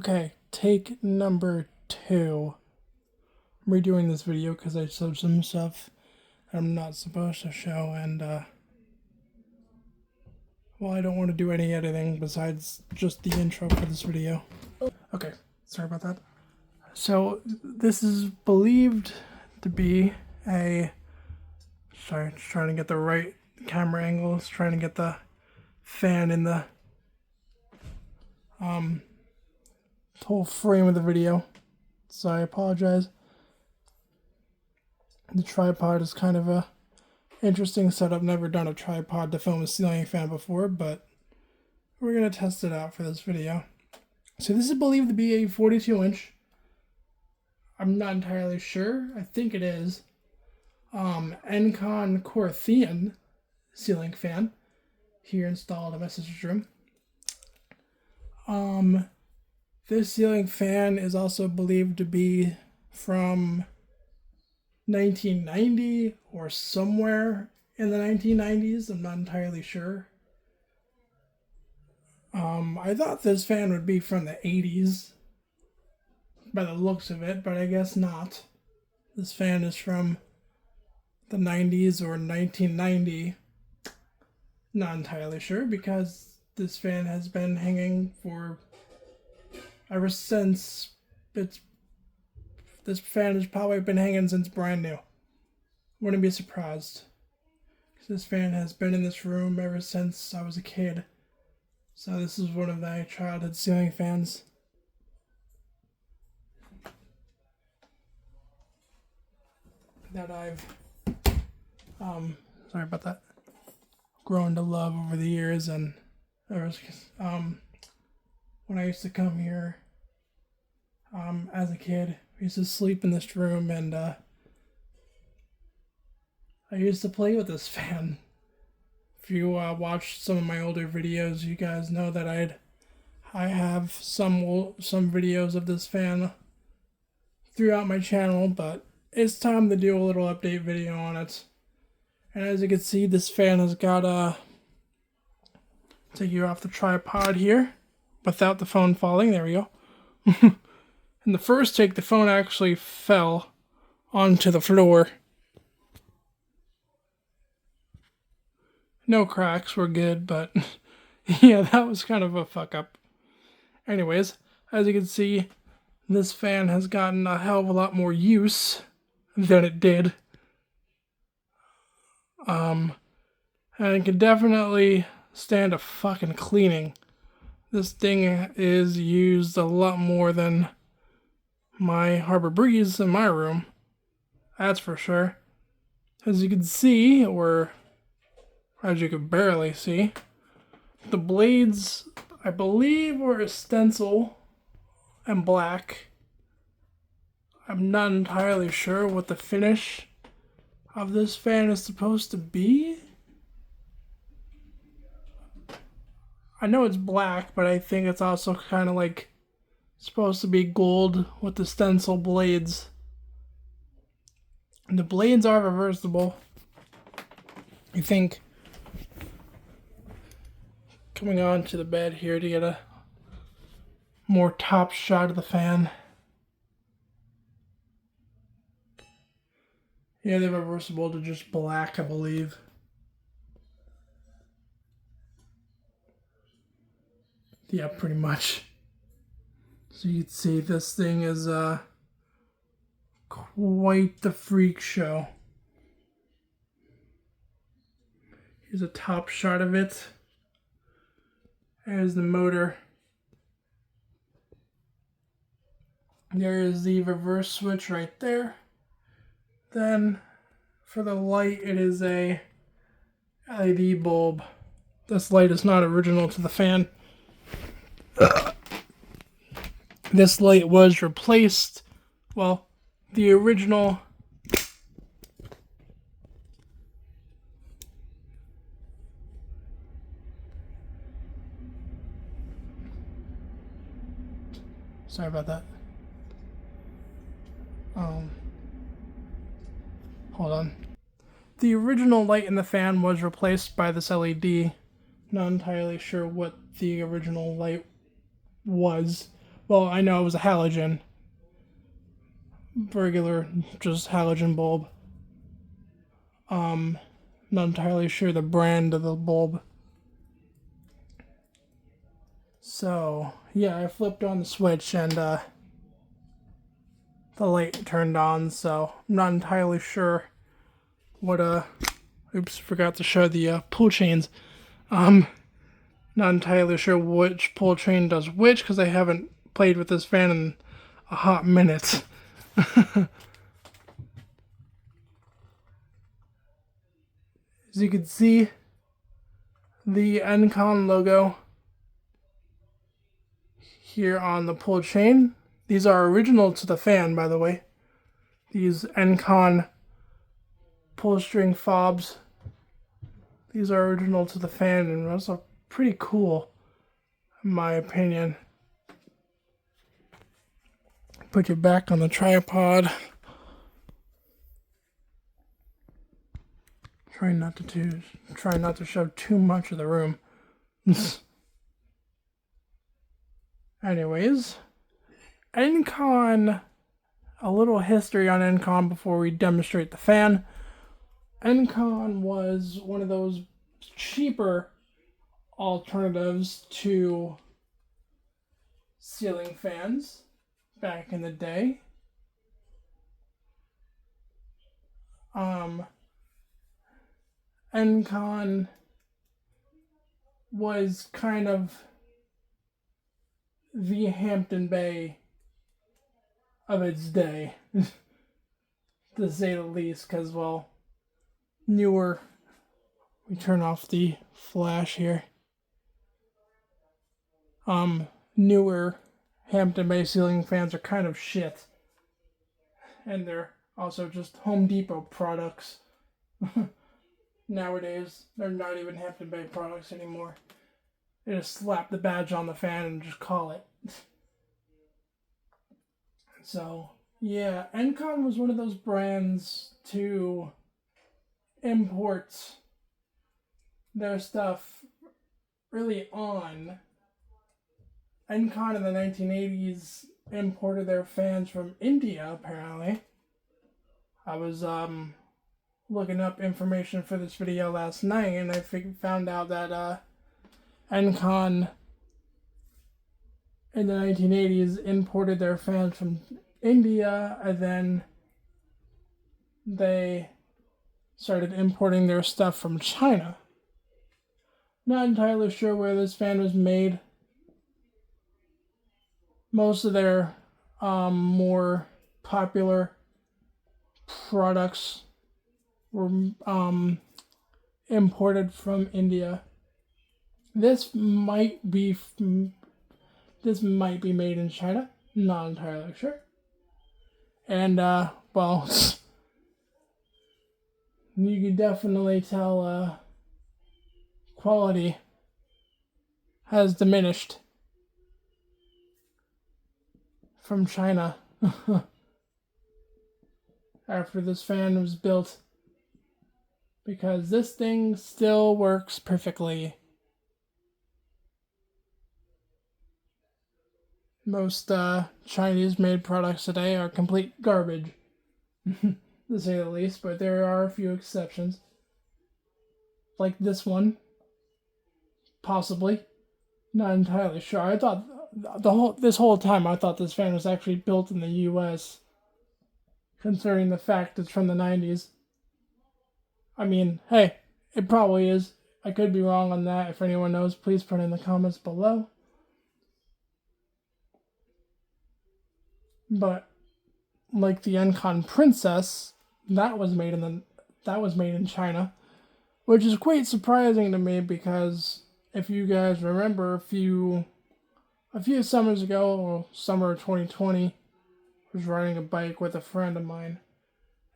Okay, take number 2. I'm redoing this video because I showed some stuff I'm not supposed to show, and well, I don't want to do any editing besides just the intro for this video. Okay, sorry about that. So this is believed to be a, sorry, just trying to get the right camera angles, trying to get the fan in the whole frame of the video, so I apologize. The tripod is kind of a interesting setup. Never done a tripod to film a ceiling fan before, but we're gonna test it out for this video. So this is believed to be a 42-inch. I'm not entirely sure. I think it is. Encon Corinthian ceiling fan here installed in my sister's room. This ceiling fan is also believed to be from 1990 or somewhere in the 1990s. I'm not entirely sure. I thought this fan would be from the 80s by the looks of it, but I guess not. This fan is from the 90s or 1990. Not entirely sure because this fan has been hanging for ever since this fan has probably been hanging since brand new. Wouldn't be surprised. This fan has been in this room ever since I was a kid. So this is one of my childhood ceiling fans. That I've, sorry about that, grown to love over the years. And there was, when I used to come here, as a kid, I used to sleep in this room, and I used to play with this fan. If you watched some of my older videos, you guys know that I have some videos of this fan throughout my channel, but it's time to do a little update video on it. And as you can see, this fan has got take you off the tripod here without the phone falling. There we go. In the first take, the phone actually fell onto the floor. No cracks, we're good, but yeah, that was kind of a fuck up. Anyways, as you can see, this fan has gotten a hell of a lot more use than it did. And it can definitely stand a fucking cleaning. This thing is used a lot more than my Harbor Breeze in my room. That's for sure. As you can see, or as you can barely see, the blades, I believe, were a stencil and black. I'm not entirely sure what the finish of this fan is supposed to be. I know it's black, but I think it's also kind of like supposed to be gold with the stencil blades. And the blades are reversible. I think coming on to the bed here to get a more top shot of the fan. Yeah, they're reversible to just black, I believe. Yeah, pretty much. So you can see this thing is quite the freak show. Here's a top shot of it. There's the motor. There is the reverse switch right there. Then for the light, it is a LED bulb. This light is not original to the fan. This light was replaced. Well, the original sorry about that. Hold on. The original light in the fan was replaced by this LED. Not entirely sure what the original light was, Well, I know it was a halogen. Regular, just halogen bulb. Not entirely sure the brand of the bulb. So, yeah, I flipped on the switch and the light turned on, so I'm not entirely sure what oops, forgot to show the pull chains. Not entirely sure which pull chain does which because I haven't played with this fan in a hot minute. As you can see, the encon logo here on the pull chain. These are original to the fan, by the way. These encon pull string fobs. These are original to the fan and also pretty cool, in my opinion. Put you back on the tripod. Try not to shove too much of the room. Anyways, encon, a little history on encon before we demonstrate the fan. Encon was one of those cheaper alternatives to ceiling fans back in the day. Encon was kind of the Hampton Bay of its day, to say the least, because, well, newer, we turn off the flash here, newer Hampton Bay ceiling fans are kind of shit, and they're also just Home Depot products. Nowadays, they're not even Hampton Bay products anymore. They just slap the badge on the fan and just call it. So, yeah, encon was one of those brands to import their stuff really on. Encon in the 1980s imported their fans from India, apparently. I was looking up information for this video last night, and I found out that encon in the 1980s imported their fans from India, and then they started importing their stuff from China. Not entirely sure where this fan was made. Most of their more popular products were imported from India. This might be made in China. Not entirely sure. And well, you can definitely tell quality has diminished from China after this fan was built, because this thing still works perfectly. Most Chinese made products today are complete garbage, to say the least, but there are a few exceptions. Like this one. Possibly. Not entirely sure. I thought this whole time I thought this fan was actually built in the US, considering the fact it's from the 90s. I mean, hey, it probably is. I could be wrong on that. If anyone knows, please put it in the comments below. But like the encon Princess, that was made in China, which is quite surprising to me, because if you guys remember, a few summers ago, or summer of 2020, I was riding a bike with a friend of mine,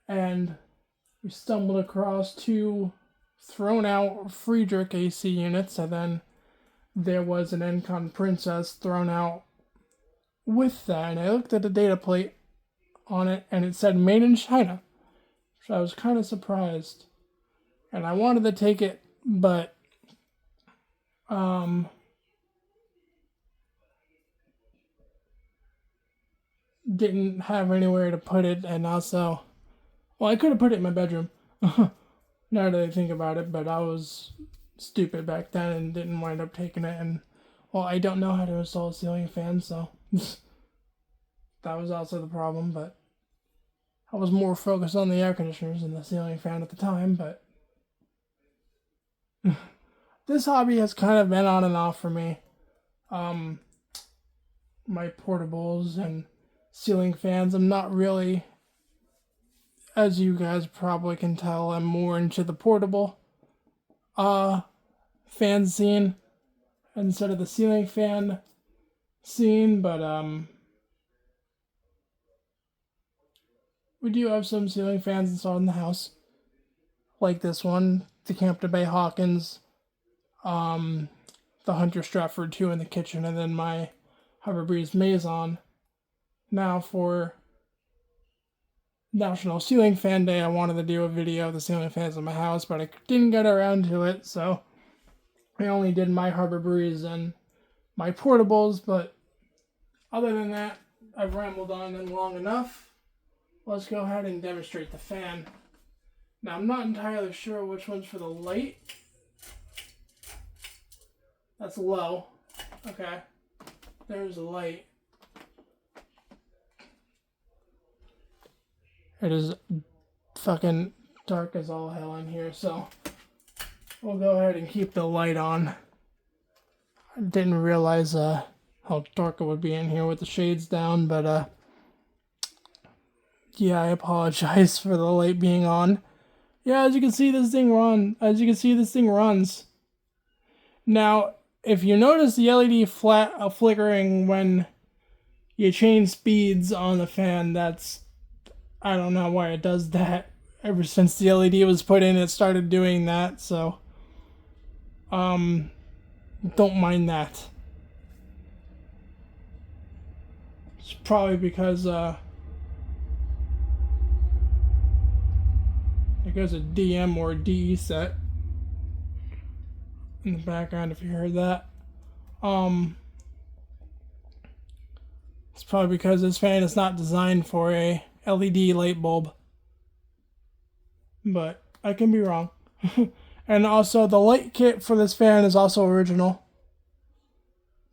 and we stumbled across two thrown out Friedrich AC units, and then there was an encon Princess thrown out with that, and I looked at the data plate on it, and it said made in China, so I was kind of surprised, and I wanted to take it, but didn't have anywhere to put it, and also, well, I could have put it in my bedroom. Now that I think about it, but I was stupid back then and didn't wind up taking it. And well, I don't know how to install a ceiling fan, so that was also the problem. But I was more focused on the air conditioners than the ceiling fan at the time. But this hobby has kind of been on and off for me. My portables and ceiling fans, I'm not really, as you guys probably can tell, I'm more into the portable fan scene instead of the ceiling fan scene, but we do have some ceiling fans installed in the house, like this one, the Campton Bay Hawkins, the Hunter Stratford 2 in the kitchen, and then my Harbor Breeze Maison. Now for National Ceiling Fan Day, I wanted to do a video of the ceiling fans in my house, but I didn't get around to it, so I only did my Harbor Breeze and my portables. But other than that, I've rambled on and long enough. Let's go ahead and demonstrate the fan. Now, I'm not entirely sure which one's for the light. That's low. Okay. There's the light. It is fucking dark as all hell in here, so we'll go ahead and keep the light on. I didn't realize how dark it would be in here with the shades down, but yeah, I apologize for the light being on. Yeah, as you can see, this thing runs. Now, if you notice the LED flickering when you change speeds on the fan, I don't know why it does that. Ever since the LED was put in, it started doing that, so don't mind that. It's probably because there goes a DM or a DE set in the background if you heard that. It's probably because this fan is not designed for a LED light bulb, but I can be wrong. And also, the light kit for this fan is also original,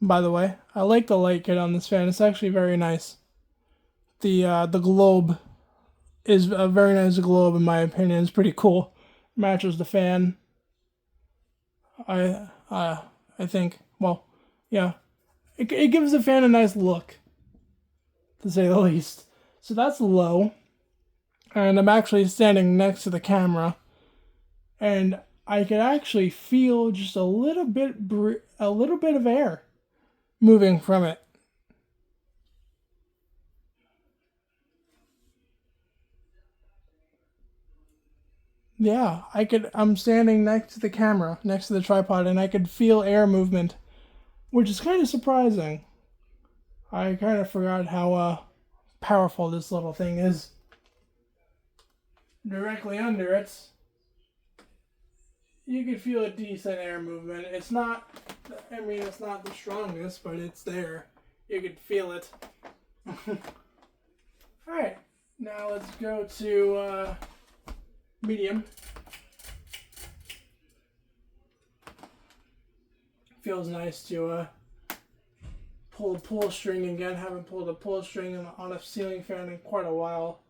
by the way. I like the light kit on this fan. It's actually very nice. The globe is a very nice globe, in my opinion. It's pretty cool. Matches the fan. I think, well, yeah. It gives the fan a nice look, to say the least. So that's low, and I'm actually standing next to the camera, and I can actually feel just a little bit of air moving from it. Yeah, I'm standing next to the camera, next to the tripod, and I could feel air movement, which is kind of surprising. I kind of forgot how powerful this little thing is. Directly under it, you can feel a decent air movement. It's not the strongest, but it's there. You can feel it. Alright, now let's go to medium. Feels nice to pull a pull string again. Haven't pulled a pull string on a ceiling fan in quite a while.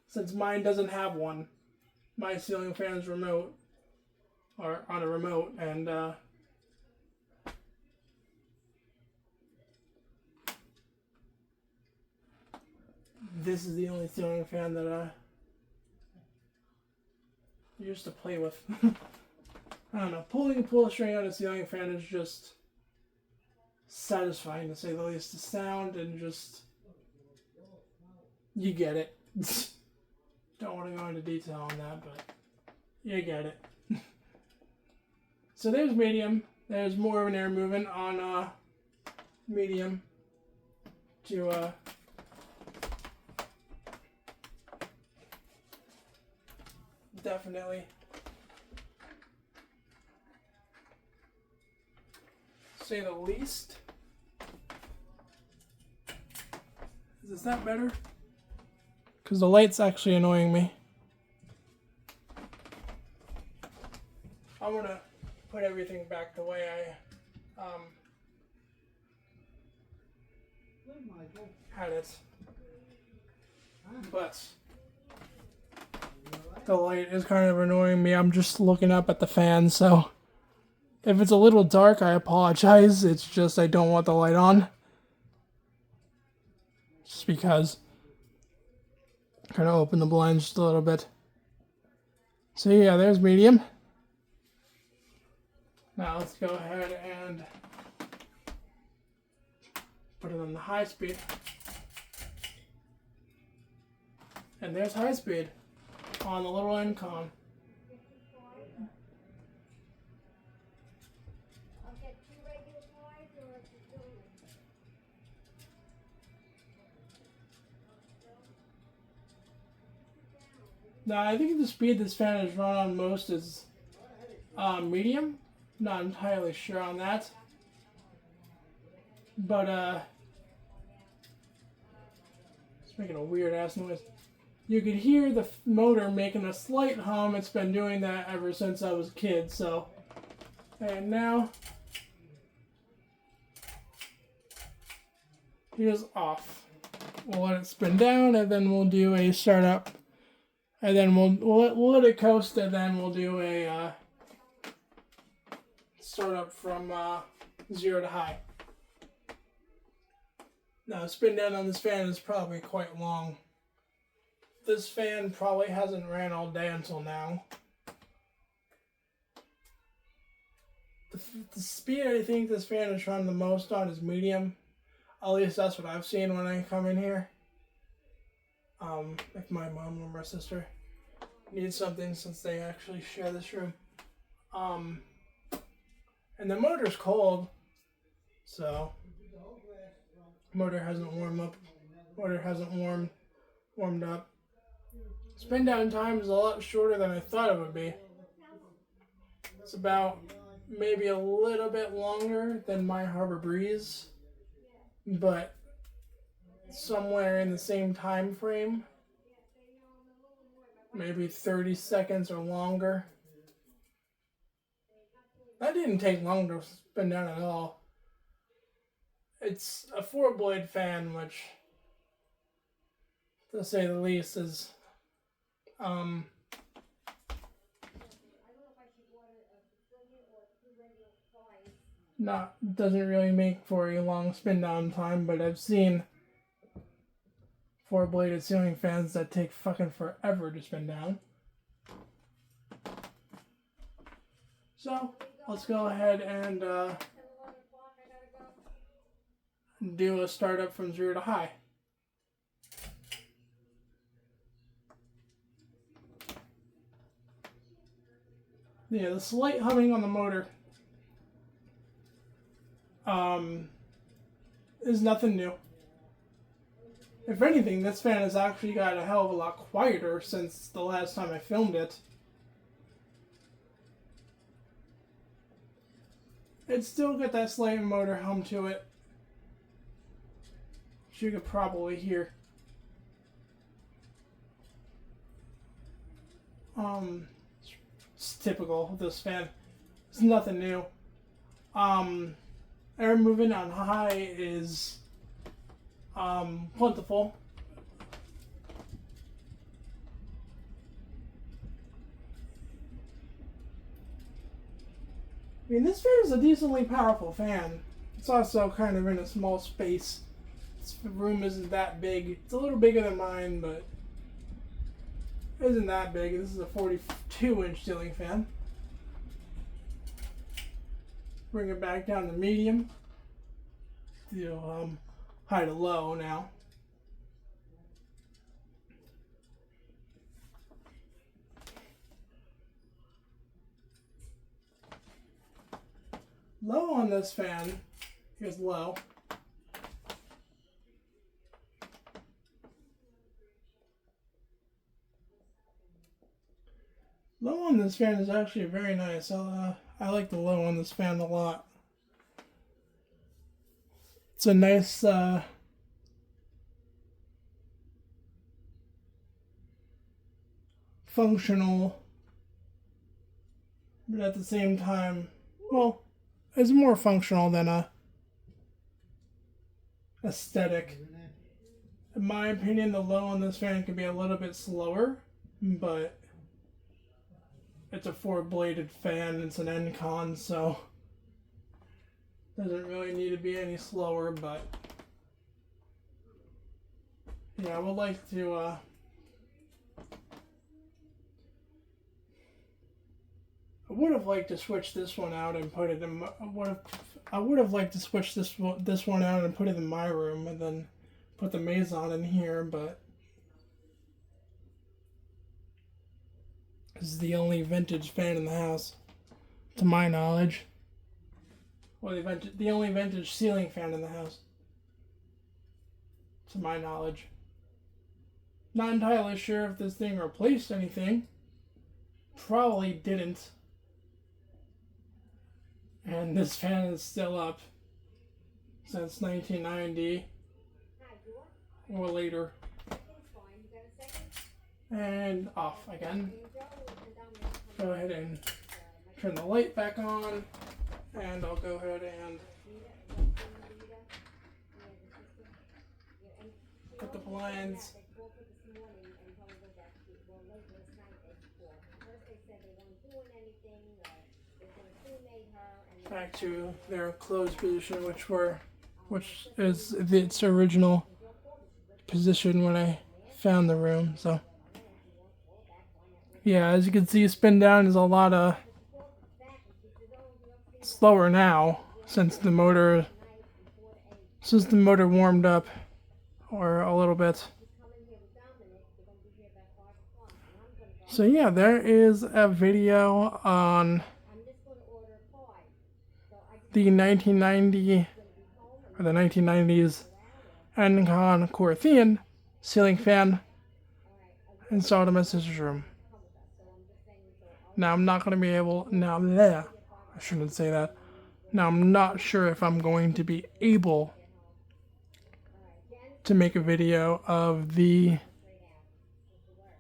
Since mine doesn't have one. My ceiling fan's remote, or on a remote, and this is the only ceiling fan that I used to play with. I don't know, pulling a pull string on a ceiling fan is just satisfying, to say the least. The sound and just, you get it. Don't want to go into detail on that, but you get it. So there's medium. There's more of an air movement on medium to definitely say the least. Is that better? Because the light's actually annoying me. I'm gonna put everything back the way I had it. But the light is kind of annoying me. I'm just looking up at the fan, so if it's a little dark, I apologize. It's just I don't want the light on. Just because. Kind of open the blinds just a little bit. So yeah, there's medium. Now let's go ahead and put it on the high speed. And there's high speed on the little encon. Now I think the speed this fan is run on most is medium. Not entirely sure on that. But it's making a weird ass noise. You could hear the motor making a slight hum. It's been doing that ever since I was a kid, so. And now, it is off. We'll let it spin down, and then we'll do a startup. And then we'll let it coast, and then we'll do a startup from 0 to high. Now, spin down on this fan is probably quite long. This fan probably hasn't ran all day until now. The speed I think this fan is run the most on is medium. At least that's what I've seen when I come in here. If my mom or my sister need something, since they actually share this room. And the motor's cold, so motor hasn't warmed up. Motor hasn't warmed up. Spin down time is a lot shorter than I thought it would be. It's about maybe a little bit longer than my Harbor Breeze, but somewhere in the same time frame. Maybe 30 seconds or longer. That didn't take long to spin down at all. It's a 4-blade fan, which, to say the least, is doesn't really make for a long spin down time, but I've seen 4-bladed ceiling fans that take fucking forever to spin down. So let's go ahead and do a startup from 0 to high. Yeah, the slight humming on the motor is nothing new. If anything, this fan has actually got a hell of a lot quieter since the last time I filmed it. It's still got that slight motor hum to it, which you could probably hear. It's typical of this fan. It's nothing new. Air movement on high is plentiful. I mean, this fan is a decently powerful fan. It's also kind of in a small space. This room isn't that big. It's a little bigger than mine, but it isn't that big. This is a 42-inch ceiling fan. Bring it back down to medium. Do high to low now. Low on this fan is low. Low on this fan is actually very nice. I like the low on this fan a lot. It's a nice functional, but at the same time, well, it's more functional than a aesthetic. In my opinion, the low on this fan could be a little bit slower, but it's a 4-bladed fan. It's an encon, so doesn't really need to be any slower. But yeah, I would like to I would have liked to switch this one out and put it in. I would have liked to switch this one out and put it in my room, and then put the Maison in here. But this is the only vintage fan in the house, to my knowledge. Or the only vintage ceiling fan in the house, to my knowledge. Not entirely sure if this thing replaced anything. Probably didn't. And this fan is still up since 1990 or later. And off again. Go ahead and turn the light back on, and I'll go ahead and put the blinds back to their closed position, which is its original position when I found the room. So yeah, as you can see, spin down is a lot slower now since the motor warmed up or a little bit. So yeah, there is a video on the 1990 or the 1990s encon Corinthian ceiling fan installed in my sister's room. Now I'm not going to be able, I shouldn't say that. Now I'm not sure if I'm going to be able to make a video of the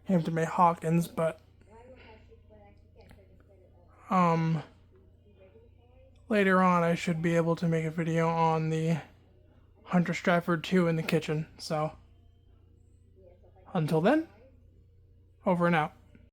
Hampton Bay Hawkins, but later on I should be able to make a video on the Hunter Stratford 2 in the kitchen. So until then, over and out.